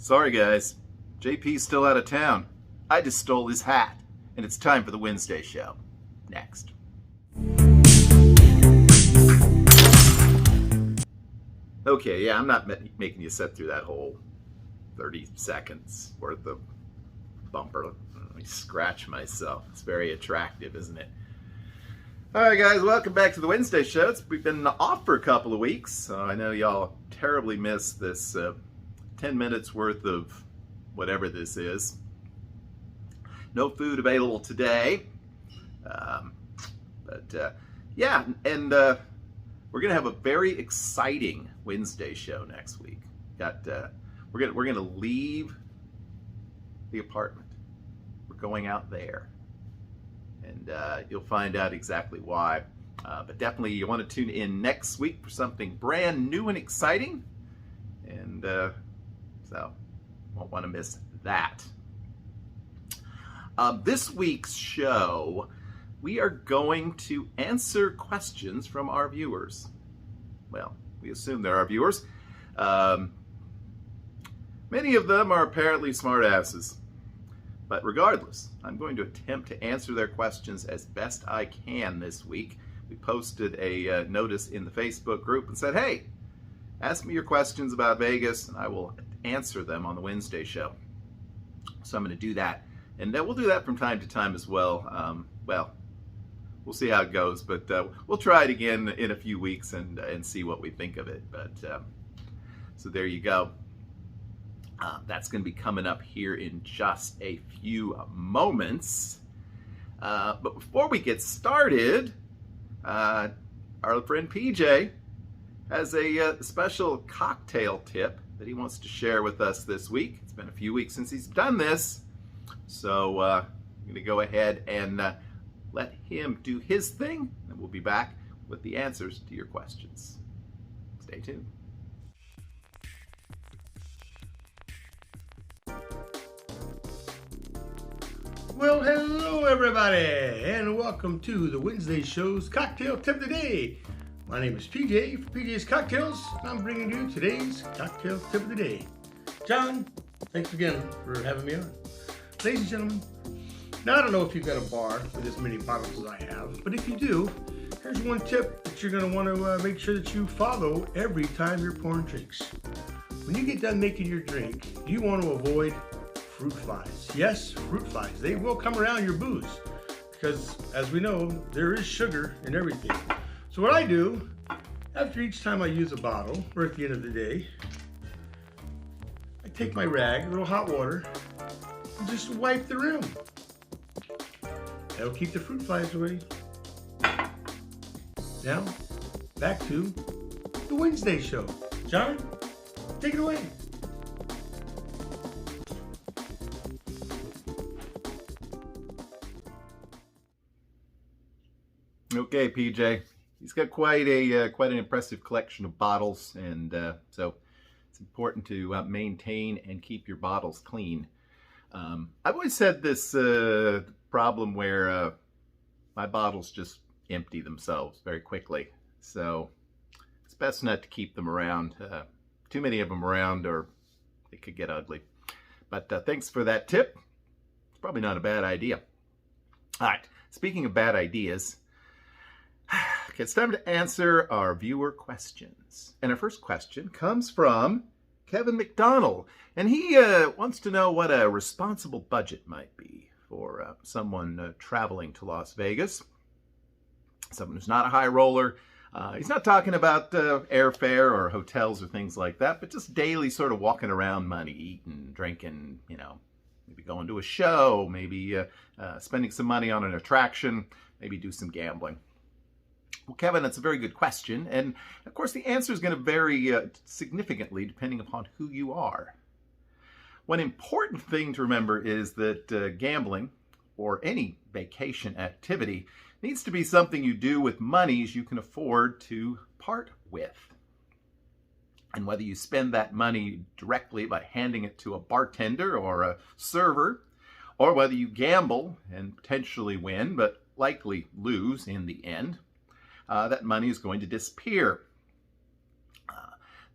Sorry guys, JP's still out of town. I just stole his hat, and it's time for the Wednesday show. Next. Okay, yeah, I'm not making you sit through that whole 30 seconds worth of bumper. Let me scratch myself. It's very attractive, isn't it? All right, guys, welcome back to the Wednesday show. We've been off for a couple of weeks, so I know y'all terribly missed this 10 minutes worth of whatever this is. No food available today. Yeah, and we're gonna have a very exciting Wednesday show next week. We're gonna leave the apartment. We're going out there, and you'll find out exactly why. But definitely, you want to tune in next week for something brand new and exciting, and so won't want to miss that. This week's show, we are going to answer questions from our viewers. Well, we assume they're our viewers. Many of them are apparently smartasses. But regardless, I'm going to attempt to answer their questions as best I can this week. We posted a notice in the Facebook group and said, hey, ask me your questions about Vegas and I will answer them on the Wednesday show. So I'm going to do that. And we'll do that from time to time as well. Well, we'll see how it goes, but we'll try it again in a few weeks and see what we think of it. But so there you go. That's going to be coming up here in just a few moments. But before we get started, our friend PJ has a special cocktail tip that he wants to share with us this week. It's been a few weeks since he's done this, so I'm going to go ahead and let him do his thing, and we'll be back with the answers to your questions. Stay tuned. Well, hello everybody, and welcome to the Wednesday show's cocktail tip of the day. My name is PJ for PJ's Cocktails, and I'm bringing you today's cocktail tip of the day. John, thanks again for having me on. Ladies and gentlemen, now I don't know if you've got a bar with as many bottles as I have, but if you do, here's one tip that you're going to want to make sure that you follow every time you're pouring drinks. When you get done making your drink, you want to avoid fruit flies. Yes, fruit flies. They will come around your booze because, as we know, there is sugar in everything. So what I do, after each time I use a bottle, or at the end of the day, I take my rag, a little hot water, and just wipe the rim. That'll keep the fruit flies away. Now, back to the Wednesday show. John, take it away. Okay, PJ. He's got quite an impressive collection of bottles, and so it's important to maintain and keep your bottles clean. I've always had this problem where my bottles just empty themselves very quickly, so it's best not to keep them around. Too many of them around, or it could get ugly. But thanks for that tip. It's probably not a bad idea. All right, speaking of bad ideas, it's time to answer our viewer questions. And our first question comes from Kevin McDonald. And he wants to know what a responsible budget might be for someone traveling to Las Vegas. Someone who's not a high roller. He's not talking about airfare or hotels or things like that, but just daily sort of walking around money, eating, drinking, you know, maybe going to a show, maybe spending some money on an attraction, maybe do some gambling. Well, Kevin, that's a very good question. And of course, the answer is going to vary significantly depending upon who you are. One important thing to remember is that gambling, or any vacation activity, needs to be something you do with monies you can afford to part with. And whether you spend that money directly by handing it to a bartender or a server, or whether you gamble and potentially win, but likely lose in the end, that money is going to disappear.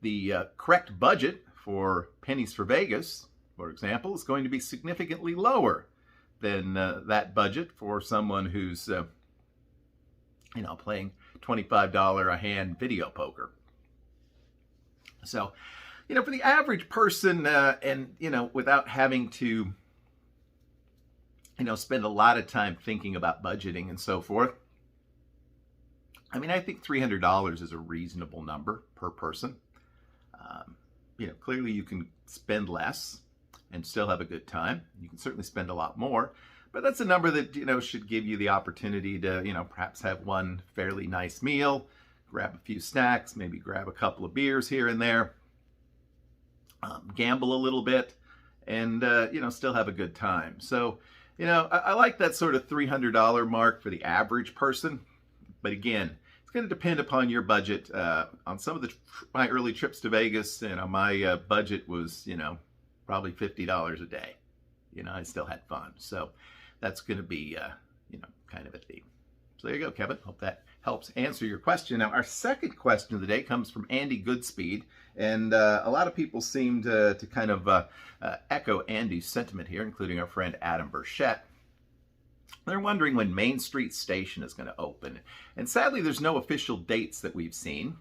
The correct budget for Pennies for Vegas, for example, is going to be significantly lower than that budget for someone who's playing $25 a hand video poker. So, for the average person, and without having to spend a lot of time thinking about budgeting and so forth, I think $300 is a reasonable number per person. Clearly you can spend less and still have a good time. You can certainly spend a lot more, but that's a number that, should give you the opportunity to, perhaps have one fairly nice meal, grab a few snacks, maybe grab a couple of beers here and there, gamble a little bit, and, still have a good time. So, I like that sort of $300 mark for the average person, but again, it's going to depend upon your budget. On some of my early trips to Vegas, my budget was, probably $50 a day. I still had fun. So that's going to be, kind of a theme. So there you go, Kevin. Hope that helps answer your question. Now, our second question of the day comes from Andy Goodspeed. And a lot of people seem to kind of echo Andy's sentiment here, including our friend Adam Burchett. They're wondering when Main Street Station is going to open. And sadly, there's no official dates that we've seen.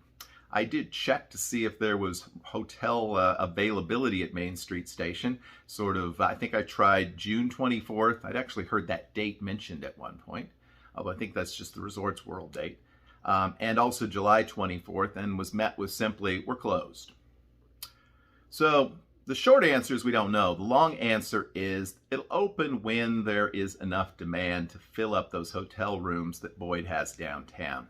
I did check to see if there was hotel availability at Main Street Station. I think I tried June 24th. I'd actually heard that date mentioned at one point, although I think that's just the Resorts World date. And also July 24th, and was met with simply, we're closed. So the short answer is we don't know. The long answer is it'll open when there is enough demand to fill up those hotel rooms that Boyd has downtown.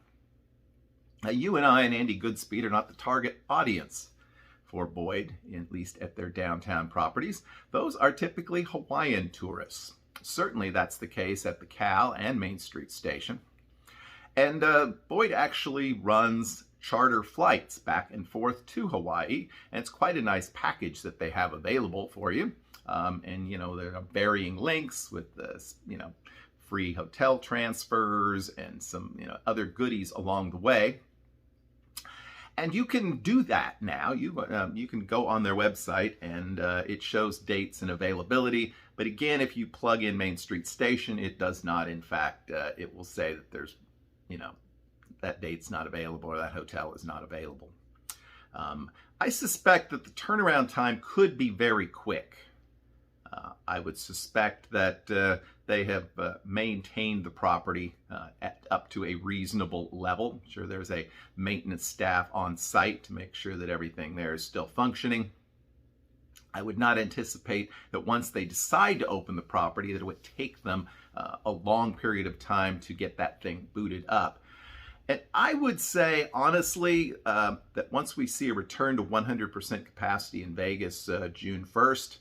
Now, you and I and Andy Goodspeed are not the target audience for Boyd, at least at their downtown properties. Those are typically Hawaiian tourists. Certainly that's the case at the Cal and Main Street Station. And Boyd actually runs charter flights back and forth to Hawaii, and it's quite a nice package that they have available for you. And there are varying links with free hotel transfers and some other goodies along the way. And you can do that now. You can go on their website, and it shows dates and availability. But again, if you plug in Main Street Station, it does not. In fact, it will say that there's that date's not available or that hotel is not available. I suspect that the turnaround time could be very quick. I would suspect that they have maintained the property up to a reasonable level. I'm sure there's a maintenance staff on site to make sure that everything there is still functioning. I would not anticipate that once they decide to open the property that it would take them a long period of time to get that thing booted up. And I would say, honestly, that once we see a return to 100% capacity in Vegas June 1st,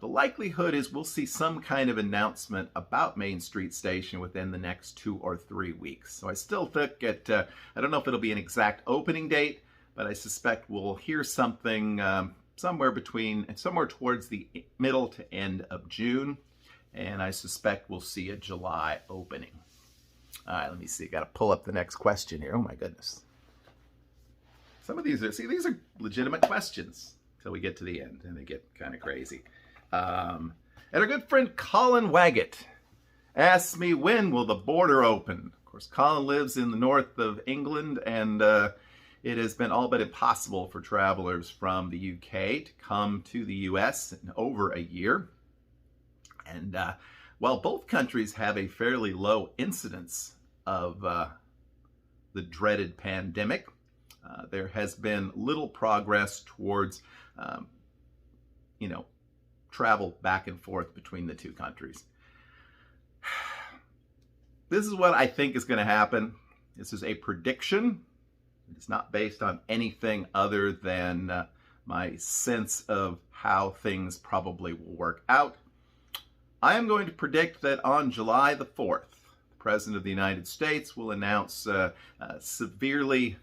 the likelihood is we'll see some kind of announcement about Main Street Station within the next 2 or 3 weeks. So I still think I don't know if it'll be an exact opening date, but I suspect we'll hear something somewhere towards the middle to end of June. And I suspect we'll see a July opening. All right, let me see. Got to pull up the next question here. Oh my goodness. Some of these are legitimate questions until we get to the end, and they get kind of crazy. And our good friend Colin Waggett asks me, when will the border open? Of course, Colin lives in the north of England, and it has been all but impossible for travelers from the UK to come to the US in over a year. And while both countries have a fairly low incidence of the dreaded pandemic, there has been little progress towards, travel back and forth between the two countries. This is what I think is going to happen. This is a prediction. It's not based on anything other than my sense of how things probably will work out. I am going to predict that on July the 4th, the President of the United States will announce severely,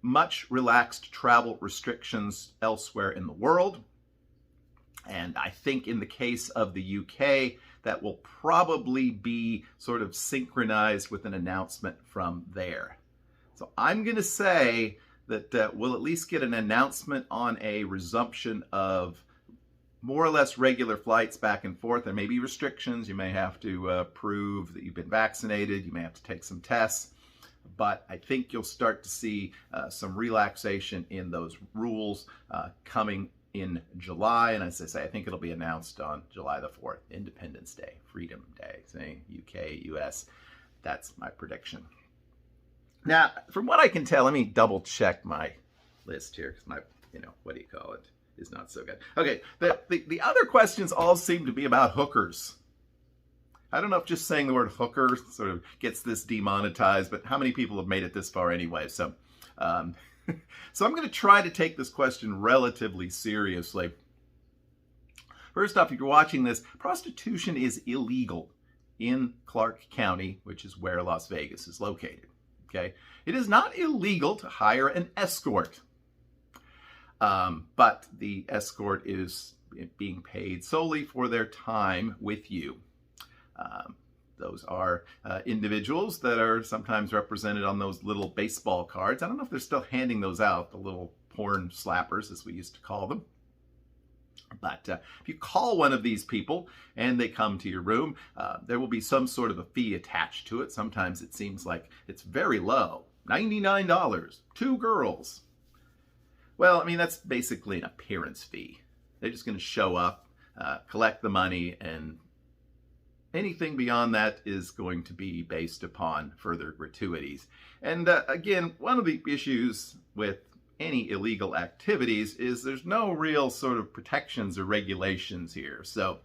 much relaxed travel restrictions elsewhere in the world. And I think in the case of the UK, that will probably be sort of synchronized with an announcement from there. So I'm going to say that we'll at least get an announcement on a resumption of more or less regular flights back and forth. There may be restrictions. You may have to prove that you've been vaccinated. You may have to take some tests. But I think you'll start to see some relaxation in those rules coming in July. And as I say, I think it'll be announced on July the 4th, Independence Day, Freedom Day, say UK, US. That's my prediction. Now, from what I can tell, let me double check my list here because my, what do you call it, is not so good. Okay, the other questions all seem to be about hookers. I don't know if just saying the word hooker sort of gets this demonetized, but how many people have made it this far anyway? So, so I'm going to try to take this question relatively seriously. First off, if you're watching this, prostitution is illegal in Clark County, which is where Las Vegas is located. Okay, it is not illegal to hire an escort, but the escort is being paid solely for their time with you. Those are individuals that are sometimes represented on those little baseball cards. I don't know if they're still handing those out, the little porn slappers, as we used to call them. But if you call one of these people and they come to your room, there will be some sort of a fee attached to it. Sometimes it seems like it's very low, $99, 2 girls. Well, I mean, that's basically an appearance fee. They're just going to show up, collect the money, and anything beyond that is going to be based upon further gratuities. And again, one of the issues with any illegal activities is there's no real sort of protections or regulations here. So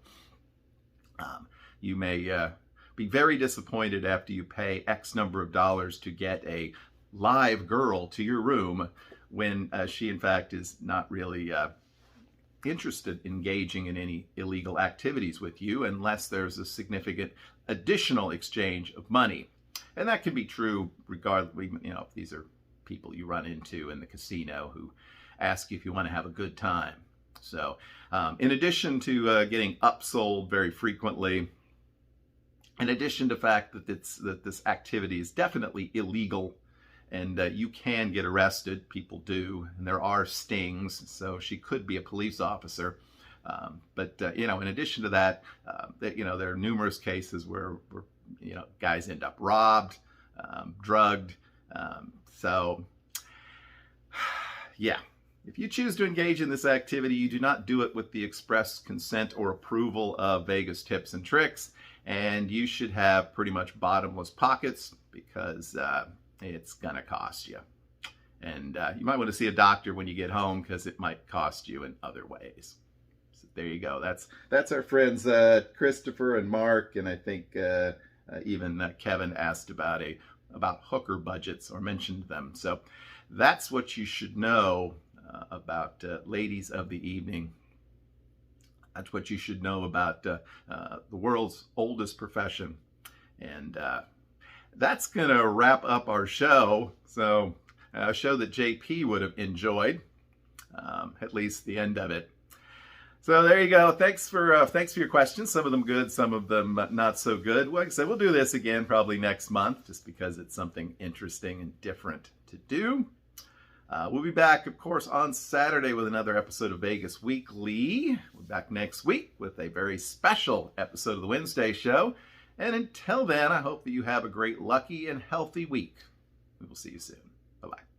you may be very disappointed after you pay X number of dollars to get a live girl to your room when she in fact is not really interested in engaging in any illegal activities with you unless there's a significant additional exchange of money. And that can be true regardless, if these are people you run into in the casino who ask you if you want to have a good time. So in addition to getting upsold very frequently, in addition to the fact that this activity is definitely illegal and you can get arrested, people do, and there are stings, so she could be a police officer. But in addition to that, there are numerous cases where guys end up robbed, drugged. So, yeah, if you choose to engage in this activity, you do not do it with the express consent or approval of Vegas Tips and Tricks, and you should have pretty much bottomless pockets because it's going to cost you. And you might want to see a doctor when you get home because it might cost you in other ways. So there you go. That's our friends Christopher and Mark, and I think even Kevin asked about hooker budgets or mentioned them. So that's what you should know about ladies of the evening. That's what you should know about the world's oldest profession. And that's going to wrap up our show. So a show that JP would have enjoyed, at least the end of it. So there you go. Thanks for your questions. Some of them good, some of them not so good. Like I said, we'll do this again probably next month, just because it's something interesting and different to do. We'll be back, of course, on Saturday with another episode of Vegas Weekly. We're back next week with a very special episode of the Wednesday show. And until then, I hope that you have a great, lucky, and healthy week. We will see you soon. Bye-bye.